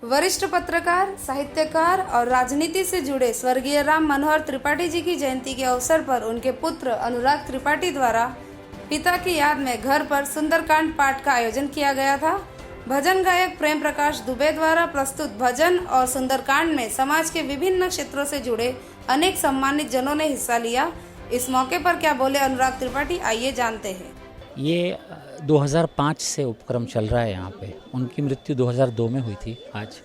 वरिष्ठ पत्रकार, साहित्यकार और राजनीति से जुड़े स्वर्गीय राम मनोहर त्रिपाठी जी की जयंती के अवसर पर उनके पुत्र अनुराग त्रिपाठी द्वारा पिता की याद में घर पर सुंदरकांड पाठ का आयोजन किया गया था। भजन गायक प्रेम प्रकाश दुबे द्वारा प्रस्तुत भजन और सुंदरकांड में समाज के विभिन्न क्षेत्रों से जुड़े अनेक सम्मानित जनों ने हिस्सा लिया। इस मौके पर क्या बोले अनुराग त्रिपाठी, आइए जानते हैं। ये 2005 से उपक्रम चल रहा है यहाँ पे। उनकी मृत्यु 2002 में हुई थी। आज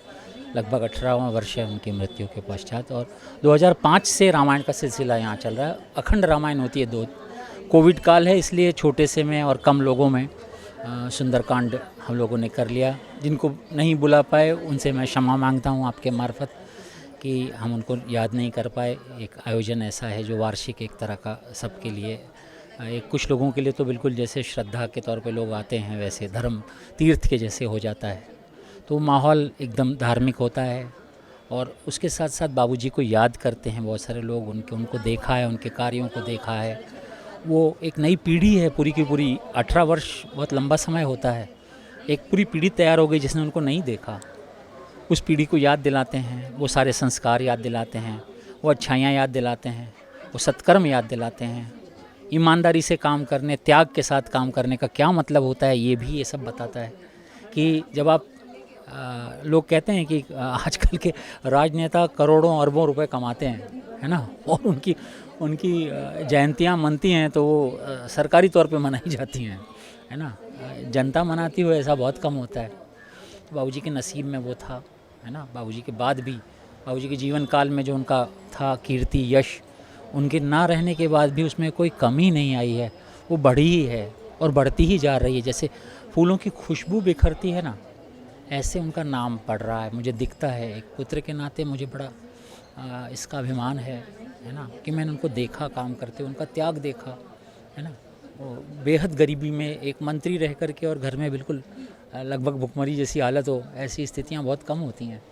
लगभग 18वां वर्ष है उनकी मृत्यु के पश्चात, और 2005 से रामायण का सिलसिला यहाँ चल रहा है। अखंड रामायण होती है। कोविड काल है, इसलिए छोटे से में और कम लोगों में सुंदरकांड हम लोगों ने कर लिया। जिनको नहीं बुला पाए उनसे मैं क्षमा मांगता हूँ आपके मार्फत कि हम उनको याद नहीं कर पाए। एक आयोजन ऐसा है जो वार्षिक एक तरह का सबके लिए, एक कुछ लोगों के लिए तो बिल्कुल जैसे श्रद्धा के तौर पे लोग आते हैं, वैसे धर्म तीर्थ के जैसे हो जाता है। तो माहौल एकदम धार्मिक होता है और उसके साथ साथ बाबूजी को याद करते हैं बहुत सारे लोग। उनको देखा है, उनके कार्यों को देखा है। वो एक नई पीढ़ी है पूरी की पूरी। 18 वर्ष बहुत लंबा समय होता है। एक पूरी पीढ़ी तैयार हो गई जिसने उनको नहीं देखा। उस पीढ़ी को याद दिलाते हैं, वो सारे संस्कार याद दिलाते हैं, वो अच्छाइयाँ याद दिलाते हैं, वो सत्कर्म याद दिलाते हैं। ईमानदारी से काम करने, त्याग के साथ काम करने का क्या मतलब होता है, ये भी ये सब बताता है। कि जब आप लोग कहते हैं कि आजकल के राजनेता करोड़ों अरबों रुपए कमाते हैं, है ना, और उनकी जयंतियाँ मनती हैं तो वो सरकारी तौर पे मनाई जाती हैं, है ना। जनता मनाती हो ऐसा बहुत कम होता है। बाबूजी के नसीब में वो था, है ना। बाबूजी के बाद भी, बाबूजी के जीवन काल में जो उनका था कीर्ति, यश, उनके ना रहने के बाद भी उसमें कोई कमी नहीं आई है। वो बढ़ी ही है और बढ़ती ही जा रही है। जैसे फूलों की खुशबू बिखरती है ना, ऐसे उनका नाम पड़ रहा है। मुझे दिखता है, एक पुत्र के नाते मुझे बड़ा इसका अभिमान है ना, कि मैंने उनको देखा काम करते, उनका त्याग देखा, है ना। वो बेहद गरीबी में एक मंत्री रह कर के और घर में बिल्कुल लगभग भुखमरी जैसी हालत हो, ऐसी स्थितियाँ बहुत कम होती हैं,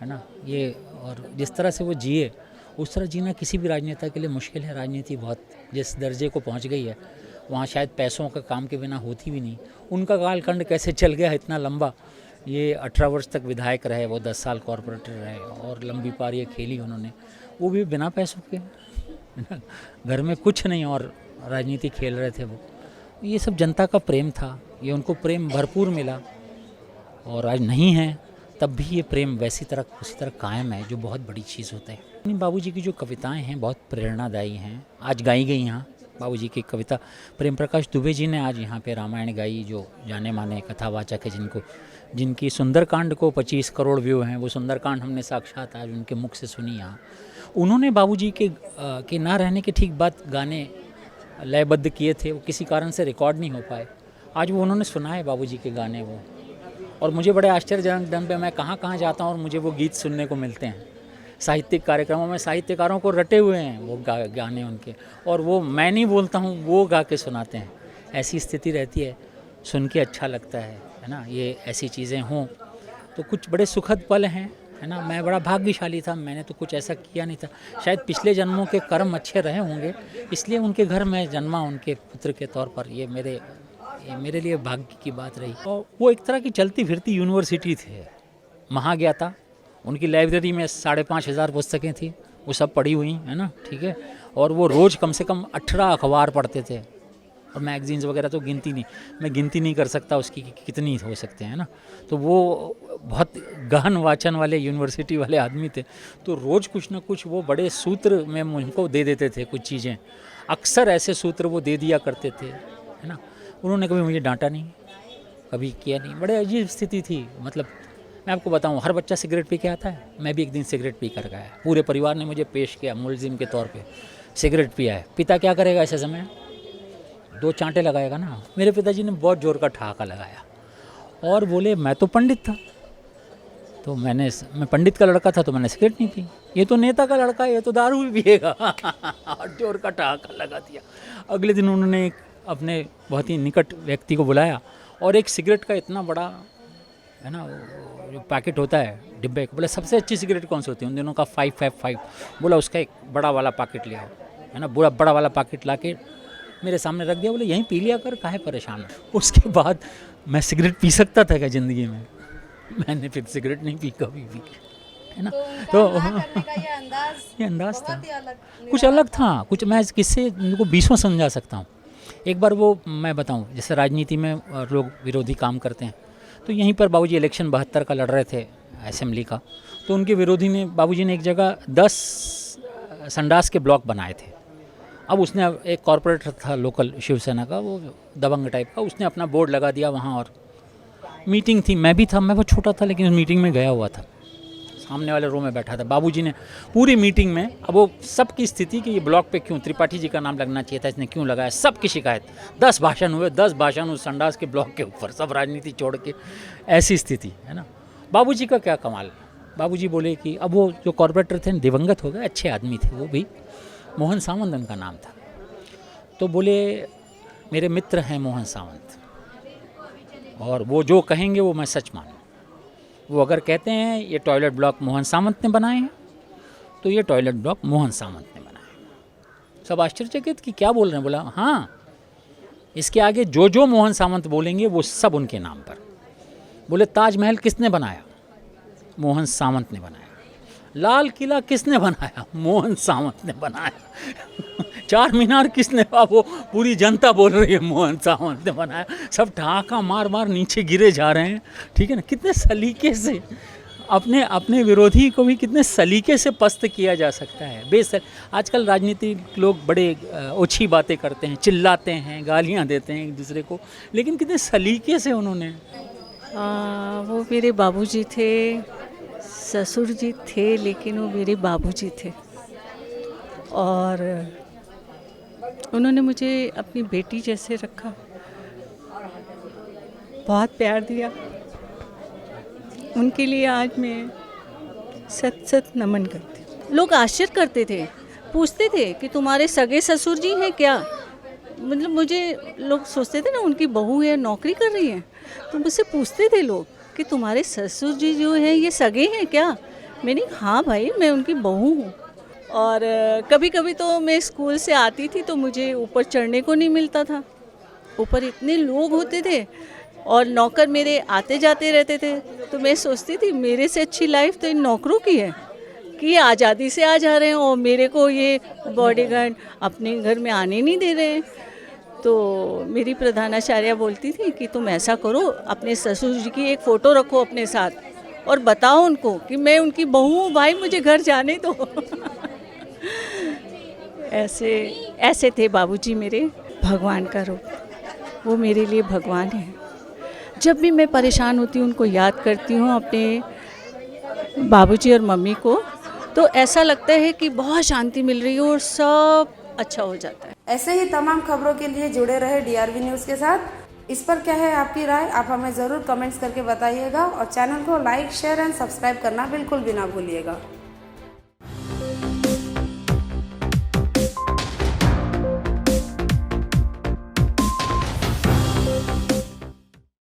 है ना। ये और जिस तरह से वो जिए, उस तरह जीना किसी भी राजनेता के लिए मुश्किल है। राजनीति बहुत जिस दर्जे को पहुंच गई है, वहाँ शायद पैसों का काम के बिना होती भी नहीं। उनका कालखंड कैसे चल गया इतना लंबा। ये 18 वर्ष तक विधायक रहे, वो 10 साल कॉर्पोरेटर रहे और लंबी पारियाँ खेली उन्होंने, वो भी बिना पैसों के, है ना। घर में कुछ नहीं और राजनीति खेल रहे थे वो। ये सब जनता का प्रेम था, ये उनको प्रेम भरपूर मिला। और आज नहीं है तब भी ये प्रेम उसी तरह कायम है, जो बहुत बड़ी चीज़ होता है। बाबूजी की जो कविताएं हैं बहुत प्रेरणादायी हैं। आज गाई गई यहाँ बाबूजी की कविता प्रेम प्रकाश दुबे जी ने आज यहाँ पे रामायण गाई, जो जाने माने कथावाचक है, जिनकी सुंदरकांड को 25 करोड़ व्यू हैं। वो सुंदरकांड हमने साक्षात आज उनके मुख से सुनी यहाँ। उन्होंने बाबूजी के ना रहने के ठीक बाद गाने लयबद्ध किए थे, वो किसी कारण से रिकॉर्ड नहीं हो पाए। आज वो उन्होंने सुनाए बाबूजी के गाने वो, और मुझे बड़े आश्चर्यजनक ढंग पे मैं कहाँ जाता हूँ और मुझे वो गीत सुनने को मिलते हैं। साहित्यिक कार्यक्रमों में साहित्यकारों को रटे हुए हैं वो गाने उनके, और वो मैं नहीं बोलता हूँ, वो गा के सुनाते हैं। ऐसी स्थिति रहती है, सुन के अच्छा लगता है ना। ये ऐसी चीज़ें हों तो कुछ बड़े सुखद पल हैं, है ना। मैं बड़ा भाग्यशाली था, मैंने तो कुछ ऐसा किया नहीं था। शायद पिछले जन्मों के कर्म अच्छे रहे होंगे, इसलिए उनके घर में जन्मा उनके पुत्र के तौर पर। ये मेरे लिए भाग्य की बात रही। और वो एक तरह की चलती फिरती यूनिवर्सिटी थे, महाज्ञाता। उनकी लाइब्रेरी में 5,500 पुस्तकें थी, वो सब पढ़ी हुई, है ना, ठीक है। और वो रोज़ कम से कम 18 अखबार पढ़ते थे, और मैगजीन्स वगैरह तो मैं गिनती नहीं कर सकता उसकी कि कितनी हो सकते हैं ना। तो वो बहुत गहन वाचन वाले यूनिवर्सिटी वाले आदमी थे। तो रोज़ कुछ ना कुछ वो बड़े सूत्र में मुझको दे देते थे कुछ चीज़ें। अक्सर ऐसे सूत्र वो दे दिया करते थे, है ना। उन्होंने कभी मुझे डांटा नहीं, कभी किया नहीं। बड़े अजीब स्थिति थी। मतलब मैं आपको बताऊं, हर बच्चा सिगरेट पी के आता है, मैं भी एक दिन सिगरेट पी कर गया। पूरे परिवार ने मुझे पेश किया मुलजिम के तौर पे, सिगरेट पिया है। पिता क्या करेगा ऐसे समय? 2 चांटे लगाएगा ना। मेरे पिताजी ने बहुत जोर का ठहाका लगाया और बोले मैं तो पंडित था, तो मैं पंडित का लड़का था तो मैंने सिगरेट नहीं पी। ये तो नेता का लड़का है, ये तो दारू भी पिएगा। और जोर का ठहाका लगा दिया। अगले दिन उन्होंने अपने बहुत ही निकट व्यक्ति को बुलाया और एक सिगरेट का इतना बड़ा, है ना, जो पैकेट होता है डिब्बे का, बोला सबसे अच्छी सिगरेट कौन सी होती है उन दिनों का? 555। बोला उसका एक बड़ा वाला पैकेट ले आओ, है ना। बड़ा वाला पैकेट ला के मेरे सामने रख दिया। बोले यहीं पी लिया कर, काहे परेशान है। उसके बाद मैं सिगरेट पी सकता था क्या ज़िंदगी में? मैंने फिर सिगरेट नहीं पी कभी भी, है ना। तो उनका ना करने का ये अंदाज था, बहुत ही अलग कुछ अलग था, कुछ मैं किससे उनको बीसों समझा सकता हूँ। एक बार वो मैं बताऊँ, जैसे राजनीति में लोग विरोधी काम करते हैं, तो यहीं पर बाबूजी इलेक्शन 72 का लड़ रहे थे असेंबली का, तो उनके विरोधी ने बाबूजी ने एक जगह 10 संडास के ब्लॉक बनाए थे। अब उसने एक कॉरपोरेटर था लोकल शिवसेना का, वो दबंग टाइप का, उसने अपना बोर्ड लगा दिया वहाँ, और मीटिंग थी, मैं भी था, मैं बहुत छोटा था लेकिन उस मीटिंग में गया हुआ था, सामने वाले रो में बैठा था। बाबूजी ने पूरी मीटिंग में, अब वो सबकी स्थिति कि ये ब्लॉक पे क्यों त्रिपाठी जी का नाम लगना चाहिए था, इसने क्यों लगाया, सबकी शिकायत, 10 भाषण हुए, 10 भाषण उस संडास के ब्लॉक के ऊपर, सब राजनीति छोड़ के, ऐसी स्थिति है ना। बाबूजी का क्या कमाल, बाबूजी बोले कि अब वो जो कॉरपोरेटर थे दिवंगत हो गए, अच्छे आदमी थे वो भी, मोहन सावंत उनका नाम था, तो बोले मेरे मित्र हैं मोहन सावंत, और वो जो कहेंगे वो मैं सच मानूं। वो अगर कहते हैं ये टॉयलेट ब्लॉक मोहन सावंत ने बनाए हैं, तो ये टॉयलेट ब्लॉक मोहन सावंत ने बनाए हैं। सब आश्चर्यचकित कि क्या बोल रहे हैं, बोला हाँ, इसके आगे जो जो मोहन सावंत बोलेंगे वो सब उनके नाम पर। बोले ताजमहल किसने बनाया, मोहन सावंत ने बनाया। लाल किला किसने बनाया, मोहन सावंत ने बनाया। चार मीनार किसने, वो पूरी जनता बोल रही है मोहन सावंत ने बनाया। सब ठहाका मार मार नीचे गिरे जा रहे हैं, ठीक है ना। कितने सलीके से अपने विरोधी को भी कितने सलीके से पस्त किया जा सकता है। आजकल राजनीतिक लोग बड़े ओछी बातें करते हैं, चिल्लाते हैं, गालियां देते हैं एक दूसरे को, लेकिन कितने सलीके से उन्होंने। वो मेरे बाबूजी थे, ससुर जी थे, लेकिन वो मेरे बाबूजी थे, और उन्होंने मुझे अपनी बेटी जैसे रखा, बहुत प्यार दिया। उनके लिए आज मैं सत सत नमन करती हूँ। लोग आश्चर्य करते थे, पूछते थे कि तुम्हारे सगे ससुर जी हैं क्या, मतलब मुझे लोग सोचते थे ना उनकी बहू है, नौकरी कर रही है, तो मुझसे पूछते थे लोग कि तुम्हारे ससुर जी जो हैं ये सगे हैं क्या। मैंने हाँ भाई, मैं उनकी बहू हूँ। और कभी कभी तो मैं स्कूल से आती थी तो मुझे ऊपर चढ़ने को नहीं मिलता था, ऊपर इतने लोग होते थे और नौकर मेरे आते जाते रहते थे, तो मैं सोचती थी मेरे से अच्छी लाइफ तो इन नौकरों की है कि ये आज़ादी से आ जा रहे हैं और मेरे को ये बॉडीगार्ड अपने घर में आने नहीं दे रहे हैं। तो मेरी प्रधानाचार्या बोलती थी कि तुम ऐसा करो, अपने ससुर जी की एक फ़ोटो रखो अपने साथ और बताओ उनको कि मैं उनकी बहू हूँ, भाई मुझे घर जाने दो। ऐसे थे बाबूजी मेरे, भगवान का रूप, वो मेरे लिए भगवान है। जब भी मैं परेशान होती हूँ उनको याद करती हूँ, अपने बाबूजी और मम्मी को, तो ऐसा लगता है कि बहुत शांति मिल रही है और सब अच्छा हो जाता है। ऐसे ही तमाम खबरों के लिए जुड़े रहे DRV न्यूज़ के साथ। इस पर क्या है आपकी राय, आप हमें ज़रूर कमेंट्स करके बताइएगा, और चैनल को लाइक, शेयर एंड सब्सक्राइब करना बिल्कुल भी ना भूलिएगा।